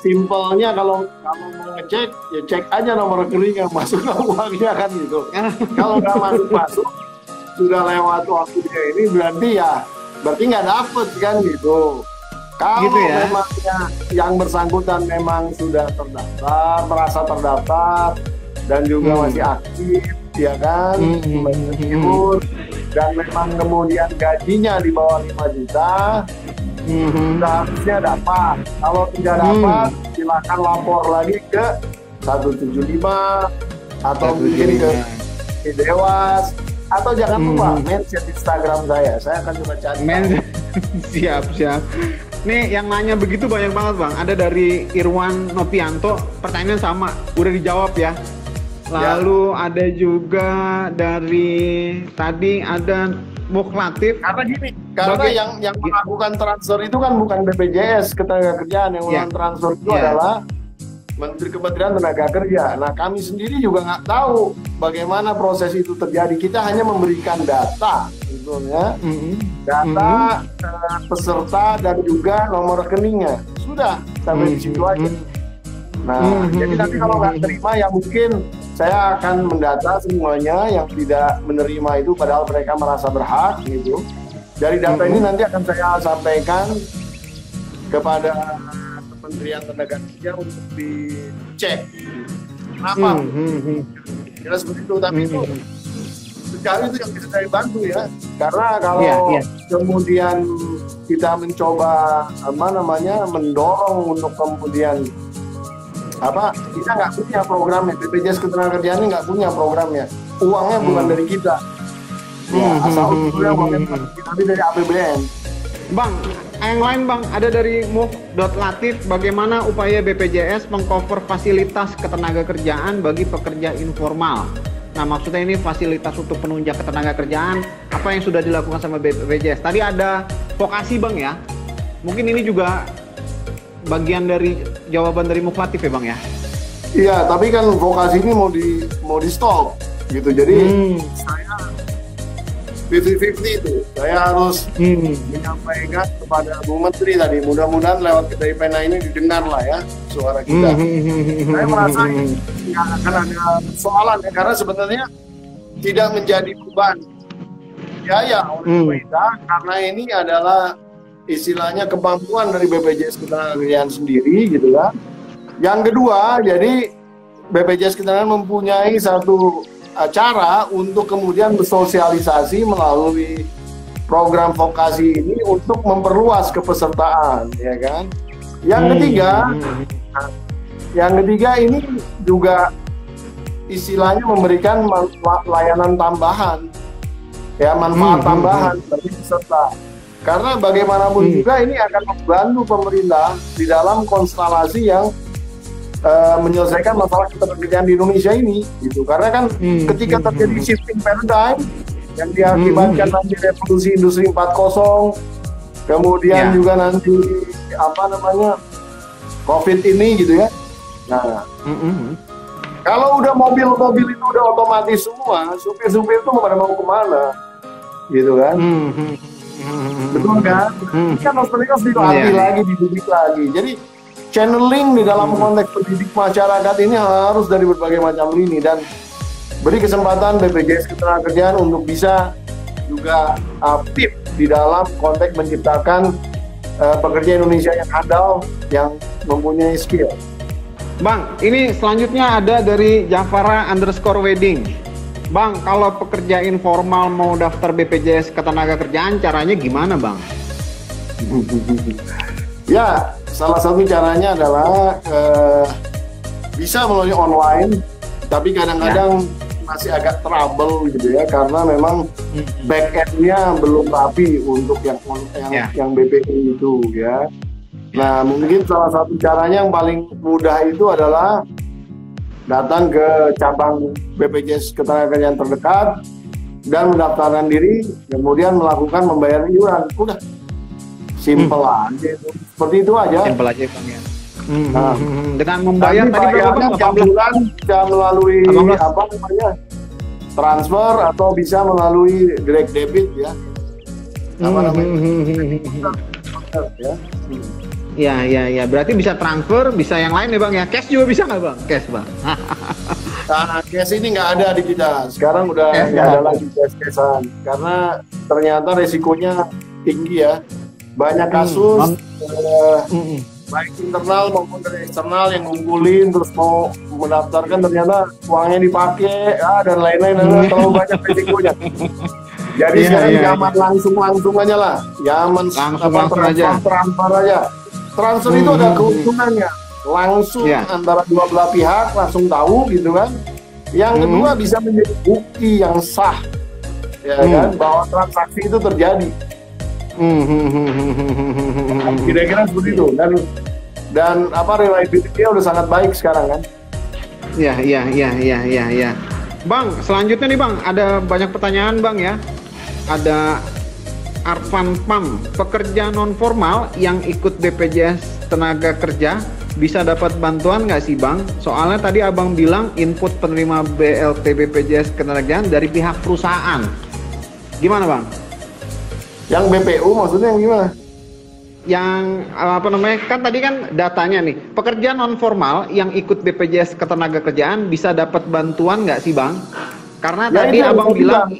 simpelnya kalau mau ngecek ya cek aja nomor rekening yang masuk ke uangnya kan gitu. Kalau nggak masuk sudah lewat waktunya ini berarti nggak dapet kan gitu. Kalau gitu ya? Memang yang bersangkutan memang sudah terdaftar, merasa terdaftar dan juga masih aktif ya kan, dan memang kemudian gajinya di bawah 5 juta seharusnya dapat. Kalau tidak dapat, silakan lapor lagi ke 175 atau mungkin ke Dewas, atau jangan lupa mention Instagram saya akan coba cari. Siap. Nih yang nanya begitu banyak banget Bang. Ada dari Irwan Nopianto, pertanyaan sama, udah dijawab ya. Lalu ada juga dari tadi ada Muklatif. Karena gini, yang melakukan transfer itu kan bukan BPJS Ketenagakerjaan, yang melakukan transfer itu adalah Menteri Kementerian Tenaga Kerja. Nah, kami sendiri juga nggak tahu bagaimana proses itu terjadi. Kita hanya memberikan data, sebetulnya, data peserta dan juga nomor rekeningnya. Sudah sampai di situ aja. Nah, jadi nanti kalau nggak terima, ya mungkin saya akan mendata semuanya yang tidak menerima itu, padahal mereka merasa berhak gitu. Dari data ini nanti akan saya sampaikan kepada Kementerian Tenaga Kerja untuk dicek kenapa. Kira seperti itu, tapi itu sejauh itu yang bisa saya bantu ya. Karena kalau kemudian kita mencoba mendorong untuk kemudian kita nggak punya programnya, BPJS Ketenagakerjaan ini nggak punya programnya, uangnya bukan dari kita, asal usulnya bukan tapi dari APBN. Bang, yang lain Bang, ada dari Move.Latif, bagaimana upaya BPJS mengcover fasilitas ketenagakerjaan bagi pekerja informal. Nah, maksudnya ini fasilitas untuk penunjang ketenagakerjaan, apa yang sudah dilakukan sama BPJS. Tadi ada vokasi Bang ya, mungkin ini juga bagian dari jawaban dari Muklatif ya Bang ya? Iya, tapi kan vokasi ini mau di stop gitu. Jadi saya 50-50 itu. Saya harus menyampaikan kepada Bu Menteri tadi. Mudah-mudahan lewat Kedai Pena ini didengar lah ya suara kita. Saya merasa nggak akan ada persoalan ya, karena sebenarnya tidak menjadi beban biaya oleh pemerintah, karena ini adalah istilahnya kemampuan dari BPJS Ketenagakerjaan sendiri gitu kan. Yang kedua, jadi BPJS Ketenagakerjaan mempunyai satu cara untuk kemudian bersosialisasi melalui program vokasi ini untuk memperluas kepesertaan, ya kan. Yang ketiga ini juga istilahnya memberikan layanan tambahan, ya, manfaat tambahan bagi peserta. Karena bagaimanapun juga ini akan membantu pemerintah di dalam konstelasi yang menyelesaikan masalah ketenagakerjaan di Indonesia ini, gitu. Karena kan ketika terjadi shifting paradigm yang diakibatkan nanti revolusi industri 4.0, kemudian juga nanti COVID ini, gitu ya. Nah, kalau udah mobil-mobil itu udah otomatis semua, supir-supir itu pada mau kemana, gitu kan? Betul kan? Kan harus dilatih lagi, dididik lagi. Jadi channeling di dalam konteks pendidik masyarakat ini harus dari berbagai macam lini, dan beri kesempatan BPJS Ketenagakerjaan untuk bisa juga aktif di dalam konteks menciptakan pekerja Indonesia yang handal, yang mempunyai skill. Bang, ini selanjutnya ada dari Jafara_wedding. Bang, kalau pekerja informal mau daftar BPJS Ketenagakerjaan, caranya gimana Bang? Ya, salah satu caranya adalah bisa melalui online, tapi kadang-kadang masih agak trouble gitu ya, karena memang back end-nya belum rapi untuk yang BPI itu ya. Nah, mungkin salah satu caranya yang paling mudah itu adalah datang ke cabang BPJS Ketenagakerjaan terdekat dan mendaftarkan diri, kemudian melakukan membayar iuran. Udah simple aja itu. Seperti itu aja. Simple aja Bang ya. Dengan membayar tadi bayarnya tiap bulan bisa melalui transfer atau bisa melalui direct debit ya. Ya. Berarti bisa transfer, bisa yang lain ya Bang ya. Cash juga bisa nggak Bang? Cash Bang. Nah, cash ini nggak ada di kita. Sekarang udah nggak ada lagi cash-cashan. Karena ternyata resikonya tinggi ya. Banyak kasus baik internal maupun dari eksternal yang ngumpulin terus mau mendaftarkan, ternyata uangnya dipakai dan lain-lain, terlalu banyak resikonya. Jadi sekarang zaman langsung aja lah, zaman transfer aja. Transfer itu ada keuntungannya, langsung antara dua belah pihak langsung tahu gitu kan. Yang kedua bisa menjadi bukti yang sah, ya kan, bahwa transaksi itu terjadi. Kira-kira seperti itu, dan reliability-nya udah sangat baik sekarang kan. Iya. Bang, selanjutnya nih Bang, ada banyak pertanyaan Bang ya. Ada Arfan Pam, pekerja non formal yang ikut BPJS Tenaga Kerja bisa dapat bantuan nggak sih Bang? Soalnya tadi Abang bilang input penerima BLT BPJS Ketenagakerjaan dari pihak perusahaan. Gimana Bang? Yang BPU maksudnya yang gimana? Yang kan tadi kan datanya nih, pekerja non formal yang ikut BPJS Ketenagakerjaan bisa dapat bantuan nggak sih Bang? Karena tadi Abang bilang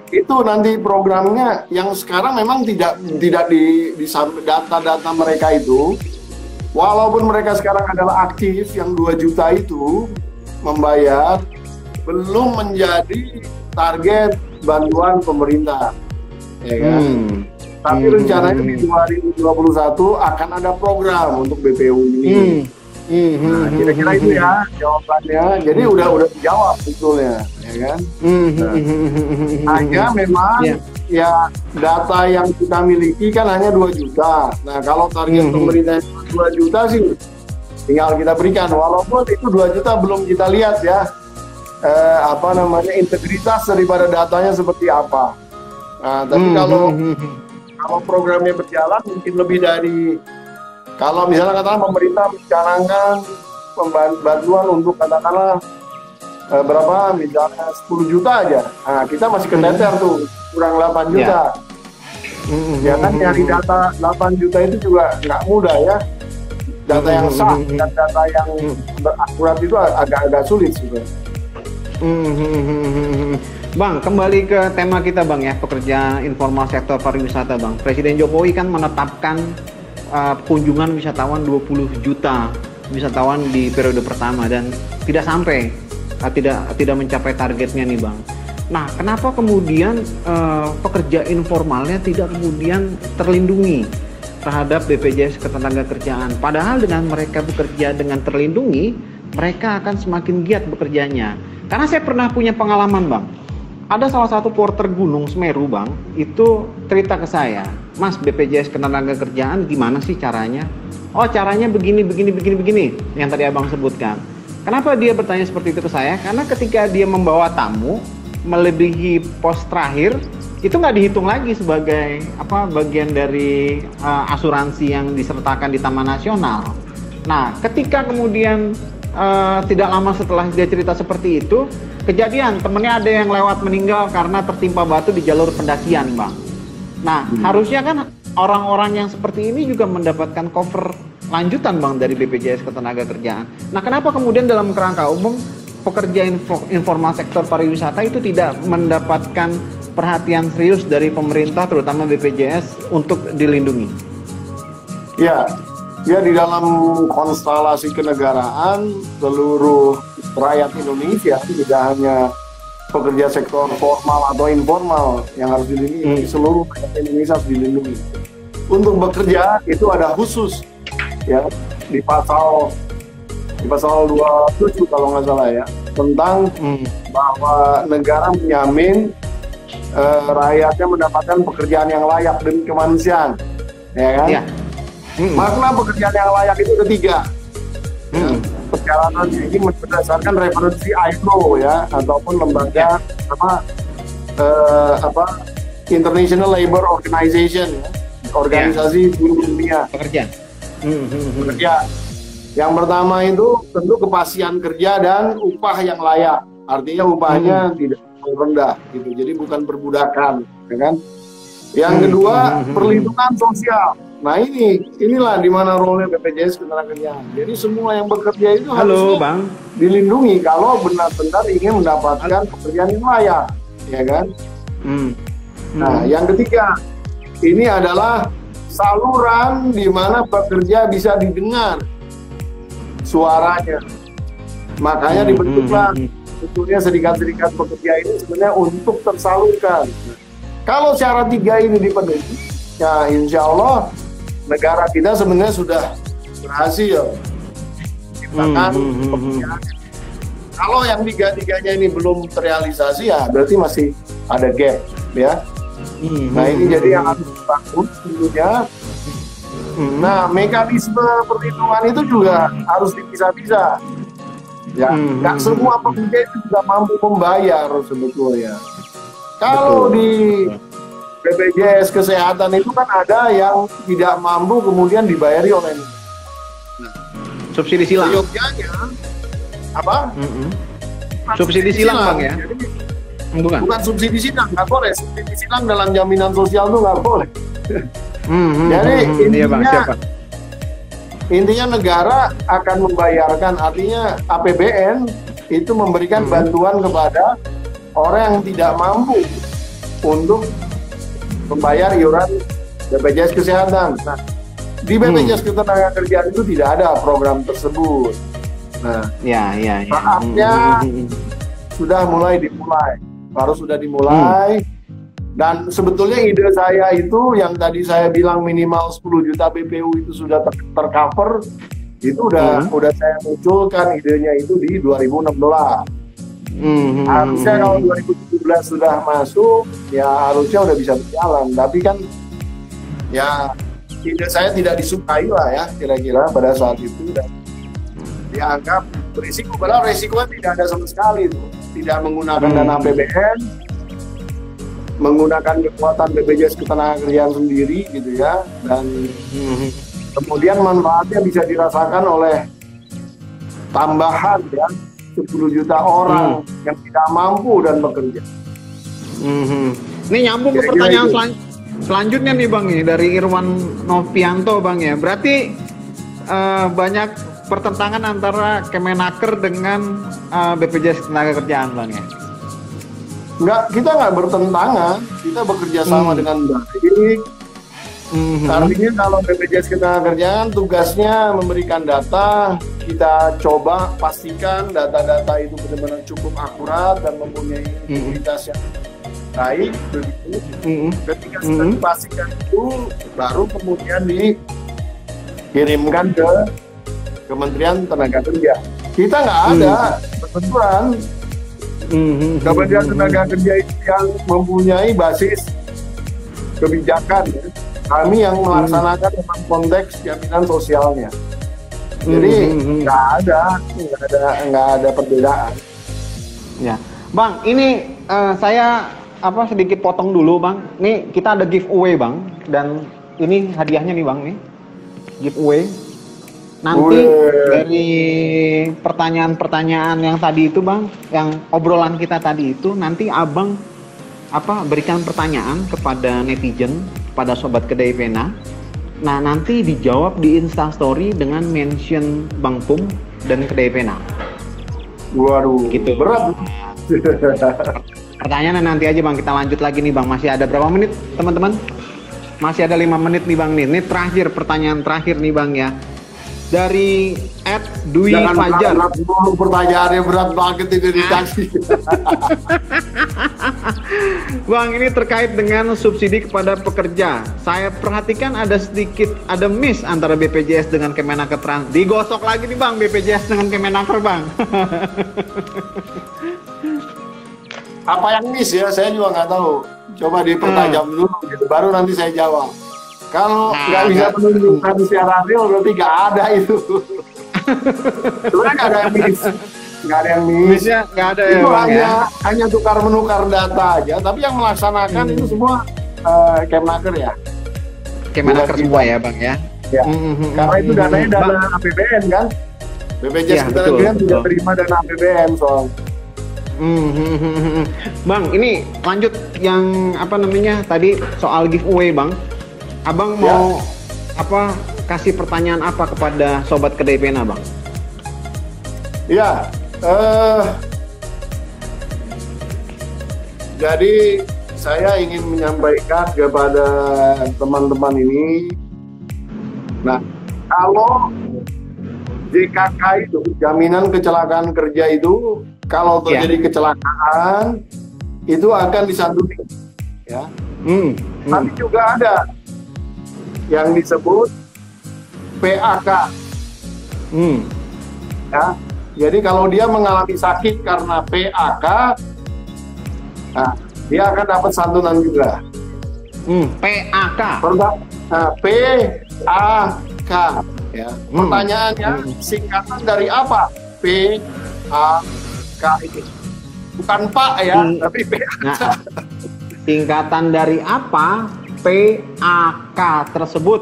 itu nanti programnya yang sekarang memang tidak di data-data mereka itu, walaupun mereka sekarang adalah aktif yang 2 juta itu membayar, belum menjadi target bantuan pemerintah, ya kan? Tapi rencananya di 2021 akan ada program untuk BPU ini. Nah, kira-kira itu ya jawabannya. Jadi udah dijawab sebetulnya, ya kan? Hanya memang ya data yang kita miliki kan hanya 2 juta. Nah, kalau target pemerintah 2 juta sih tinggal kita berikan. Walaupun itu 2 juta belum kita lihat ya, integritas daripada datanya seperti apa. Nah, tapi kalau programnya berjalan mungkin lebih dari, kalau misalnya katakanlah pemerintah mencanangkan bantuan untuk katakanlah berapa, misalnya 10 juta aja, nah kita masih keteter tuh kurang 8 juta. Ya kan, nyari data 8 juta itu juga nggak mudah ya, data yang sah dan data yang berakurat itu agak sulit juga. Bang, kembali ke tema kita Bang ya, pekerja informal sektor pariwisata Bang. Presiden Jokowi kan menetapkan kunjungan wisatawan 20 juta wisatawan di periode pertama dan tidak sampai, tidak mencapai targetnya nih Bang. Nah, kenapa kemudian pekerja informalnya tidak kemudian terlindungi terhadap BPJS Ketenagakerjaan? Padahal dengan mereka bekerja dengan terlindungi, mereka akan semakin giat bekerjanya. Karena saya pernah punya pengalaman Bang. Ada salah satu porter Gunung Semeru Bang, itu cerita ke saya, Mas, BPJS Ketenagakerjaan gimana sih caranya? Oh, caranya begini, yang tadi Abang sebutkan. Kenapa dia bertanya seperti itu ke saya? Karena ketika dia membawa tamu melebihi pos terakhir, itu nggak dihitung lagi sebagai bagian dari asuransi yang disertakan di Taman Nasional. Nah, ketika kemudian tidak lama setelah dia cerita seperti itu, kejadian temennya ada yang lewat meninggal karena tertimpa batu di jalur pendakian Bang. Nah, harusnya kan orang-orang yang seperti ini juga mendapatkan cover lanjutan Bang dari BPJS Ketenagakerjaan. Nah, kenapa kemudian dalam kerangka umum pekerja informal sektor pariwisata itu tidak mendapatkan perhatian serius dari pemerintah, terutama BPJS, untuk dilindungi? Ya di dalam konstelasi kenegaraan seluruh rakyat Indonesia, tidak hanya pekerja sektor formal atau informal yang harus dilindungi, seluruh rakyat Indonesia harus dilindungi. Untuk bekerja itu ada khusus ya di pasal 27 kalau nggak salah ya, tentang bahwa negara menjamin rakyatnya mendapatkan pekerjaan yang layak demi kemanusiaan, ya kan? Makna pekerjaan yang layak itu ketiga. Perjalanan ini berdasarkan referensi ILO ya, ataupun lembaga International Labour Organization ya, organisasi buruh dunia. Pekerja. Yang pertama itu tentu kepastian kerja dan upah yang layak. Artinya upahnya tidak rendah gitu. Jadi bukan perbudakan, ya kan? Yang kedua, perlindungan sosial. Nah, inilah di mana role BPJS Ketenagakerjaan. Jadi semua yang bekerja itu harus dilindungi kalau benar-benar ingin mendapatkan pekerjaan yang layak, ya kan? Nah, yang ketiga, ini adalah saluran di mana pekerja bisa didengar suaranya. Makanya dibentuklah sebetulnya serikat-serikat pekerja ini sebenarnya untuk tersalurkan. Kalau syarat 3 ini dipenuhi, ya insya Allah negara kita sebenarnya sudah berhasil menciptakan pekerjaan. Kalau yang 3-3-nya ini belum terrealisasi, ya berarti masih ada gap, ya. Nah ini jadi yang harus dibangun tentunya. Nah mekanisme perlindungan itu juga harus dipisah-pisah. Ya, nggak semua pekerja itu juga mampu membayar sebetulnya. Kalau di BPJS Kesehatan itu kan ada yang tidak mampu kemudian dibayari oleh subsidi silang. Seyogyanya apa? Subsidi silang Bang ya? Jadi, bukan subsidi silang, nggak boleh. Subsidi silang dalam jaminan sosial itu nggak boleh. Jadi iya Bang, siapa? Intinya negara akan membayarkan, artinya APBN itu memberikan bantuan kepada orang yang tidak mampu untuk membayar iuran BPJS Kesehatan. Nah, di BPJS Ketenagakerjaan itu tidak ada program tersebut. Nah, saatnya sudah dimulai, baru sudah dimulai. Dan sebetulnya ide saya itu yang tadi saya bilang minimal 10 juta PPU itu sudah tercover, itu udah saya munculkan idenya itu di 2016. Harusnya kalau 2017 sudah masuk, ya harusnya udah bisa berjalan. Tapi kan ya ide saya tidak disukai lah ya kira-kira pada saat itu, dan dianggap berisiko, padahal resikonya tidak ada sama sekali itu. Tidak menggunakan dana APBN, menggunakan kekuatan BPJS Ketenagakerjaan sendiri gitu ya, dan kemudian manfaatnya bisa dirasakan oleh tambahan ya 10 juta orang yang tidak mampu dan bekerja. Ini nyambung ke pertanyaan selanjutnya nih Bang nih, dari Irwan Novianto Bang ya. Berarti banyak pertentangan antara Kemenaker dengan BPJS Ketenagakerjaan Bang ya? Enggak, kita nggak bertentangan, kita bekerja sama dengan baik. Artinya kalau BPJS Ketenagakerjaan tugasnya memberikan data, kita coba pastikan data-data itu benar-benar cukup akurat dan mempunyai integritas yang baik. Ketika sudah dipastikan itu, baru kemudian dikirimkan ke Kementerian Tenaga Kerja. Kita nggak ada benturan. Kementerian Tenaga Kerja yang mempunyai basis kebijakan, ya. Kami yang melaksanakan dalam konteks jaminan sosialnya. Jadi nggak ada perbedaan. Ya, Bang, ini saya sedikit potong dulu Bang. Nih kita ada giveaway Bang, dan ini hadiahnya nih Bang nih, giveaway. Nanti dari pertanyaan-pertanyaan yang tadi itu Bang, yang obrolan kita tadi itu, nanti Abang berikan pertanyaan kepada netizen, pada Sobat Kedai Pena. Nah nanti dijawab di Instastory dengan mention Bang Pum dan Kedai Pena. Waduh, gitu. Berat. Pertanyaannya nanti aja Bang, kita lanjut lagi nih Bang. Masih ada berapa menit teman-teman? Masih ada 5 menit nih Bang nih. Ini terakhir, pertanyaan terakhir nih Bang ya. Dari @Dwi Fajar. Pertanyaannya berat banget ini dikasih. Bang, ini terkait dengan subsidi kepada pekerja. Saya perhatikan ada miss antara BPJS dengan Kemenaker Trans. Digosok lagi nih Bang, BPJS dengan Kemenaker Bang. Apa yang miss ya? Saya juga nggak tahu. Coba dipertajam dulu, gitu. Baru nanti saya jawab. Kalau nggak bisa menunjukkan secara real, berarti nggak ada itu. Sebenarnya nggak ada yang miss. Nggak ada yang miss. Nggak ada itu hanya tukar menukar data aja. Tapi yang melaksanakan itu semua Kemenaker ya. Kemenaker semua ya Bang ya. Ya. Karena itu dananya dana APBN kan. BPJS Ketenagakerjaan tidak terima dana APBN soal. Bang, ini lanjut yang tadi soal giveaway Bang. Abang mau kasih pertanyaan apa kepada Sobat Kedai Pena Bang? Ya, jadi saya ingin menyampaikan kepada teman-teman ini. Nah, kalau JKK itu, jaminan kecelakaan kerja itu kalau terjadi kecelakaan itu akan disantuni, ya. Tapi juga ada yang disebut PAK. Ya. Jadi kalau dia mengalami sakit karena PAK, nah, dia akan dapat santunan juga. PAK. PAK. Ya. Pertanyaannya, singkatan dari apa? PAK ini. Bukan Pak ya, tapi PAK. Nah, singkatan dari apa PAK tersebut?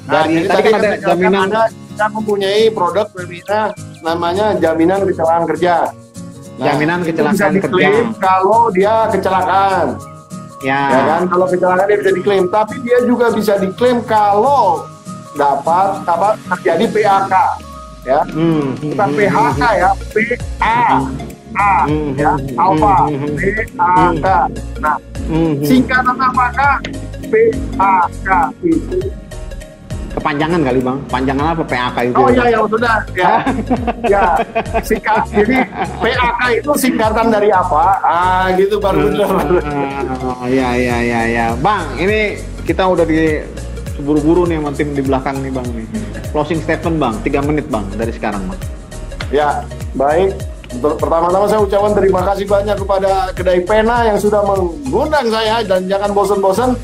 Dari tadi kan ada jaminan. Kita mempunyai produk Femina namanya jaminan kecelakaan kerja. Nah, jaminan kecelakaan bisa diklaim kerja. Kalau dia kecelakaan, ya kan? Kalau kecelakaan dia bisa diklaim, tapi dia juga bisa diklaim kalau dapat terjadi PAK, ya. Bukan PHK ya, PA, ya, apa? PAK. Nah, singkatan apakah PAK itu? Kepanjangan kali Bang, panjangan apa PAK itu? Oh iya, sudah, ya, ya, jadi PAK itu singkatan dari apa? Gitu baru benar. Ya, Bang, ini kita udah di buru-buru nih sama tim di belakang nih Bang nih. Closing statement Bang, 3 menit Bang dari sekarang Bang. Ya, baik. Pertama-tama saya ucapkan terima kasih banyak kepada Kedai Pena yang sudah mengundang saya, dan jangan bosan-bosan.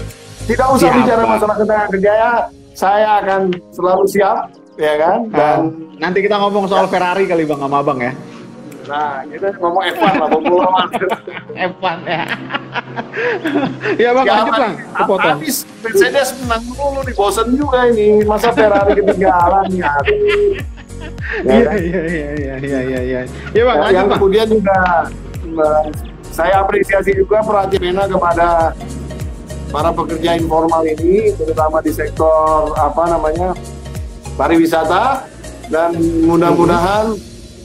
Tidak usah bicara masalah ketenaga kerja, saya akan selalu siap, ya kan? Dan nanti kita ngomong soal Ferrari kali Bang sama Abang ya. Nah, kita ngomong F1 lah, F1 ya. Ya Bang, lanjut Bang. Habis Mercedes menang dulu nih, bosan juga ini. Masa Ferrari ketinggalan ya. Iya. Ya Bang, lanjut yang Bang. kemudian juga saya apresiasi juga perhatian Pena kepada para pekerja informal ini, terutama di sektor pariwisata, dan mudah-mudahan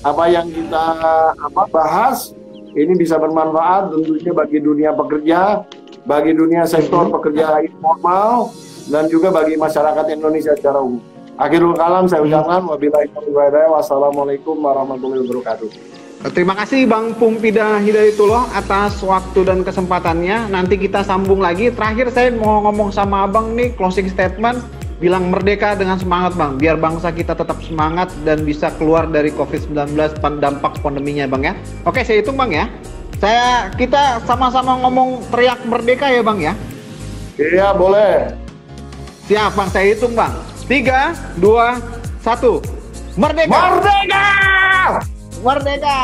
apa yang kita bahas ini bisa bermanfaat tentunya bagi dunia pekerja, bagi dunia sektor pekerja informal, dan juga bagi masyarakat Indonesia secara umum. Akhirul kalam saya ucapkan wabillahi taufiq wal hidayah. Wassalamualaikum warahmatullahi wabarakatuh. Terima kasih Bang Pumpida Hidayatullah atas waktu dan kesempatannya. Nanti kita sambung lagi. Terakhir saya mau ngomong sama Abang nih, closing statement, bilang merdeka dengan semangat Bang, biar bangsa kita tetap semangat dan bisa keluar dari COVID-19 dampak pandeminya Bang ya. Oke, saya hitung Bang ya. Kita sama-sama ngomong teriak merdeka ya Bang ya. Iya, boleh. Siap Bang, saya hitung Bang. 3, 2, 1. Merdeka! Merdeka! Merdeka!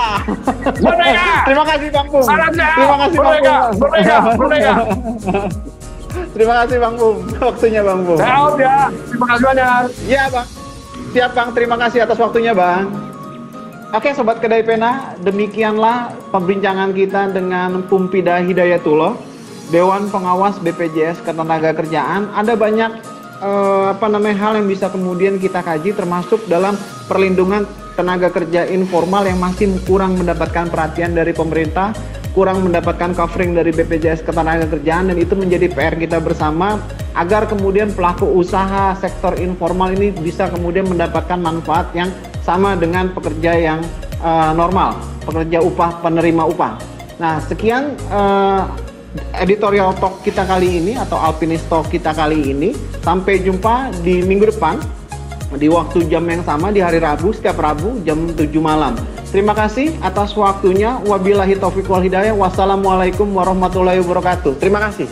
Merdeka! Terima kasih Bang Pum. Salamnya! Terima kasih Merdeka! Bang Pum. Merdeka! Merdeka! Terima kasih Bang Pum. Waktunya Bang Pum. Sehat ya. Terima kasih banyak. Iya Bang. Siap Bang. Terima kasih atas waktunya Bang. Oke Sobat Kedai Pena, demikianlah perbincangan kita dengan Pumpida Hidayatullah, Dewan Pengawas BPJS Ketenagakerjaan. Ada banyak hal yang bisa kemudian kita kaji, termasuk dalam perlindungan tenaga kerja informal yang masih kurang mendapatkan perhatian dari pemerintah, kurang mendapatkan covering dari BPJS Ketenagakerjaan, dan itu menjadi PR kita bersama agar kemudian pelaku usaha sektor informal ini bisa kemudian mendapatkan manfaat yang sama dengan pekerja yang normal, pekerja upah, penerima upah. Nah, sekian editorial talk kita kali ini atau Alpinis Talk kita kali ini. Sampai jumpa di minggu depan di waktu jam yang sama di hari Rabu, setiap Rabu jam 7 malam. Terima kasih atas waktunya. Wabillahi taufiq wal hidayah. Wassalamualaikum warahmatullahi wabarakatuh. Terima kasih.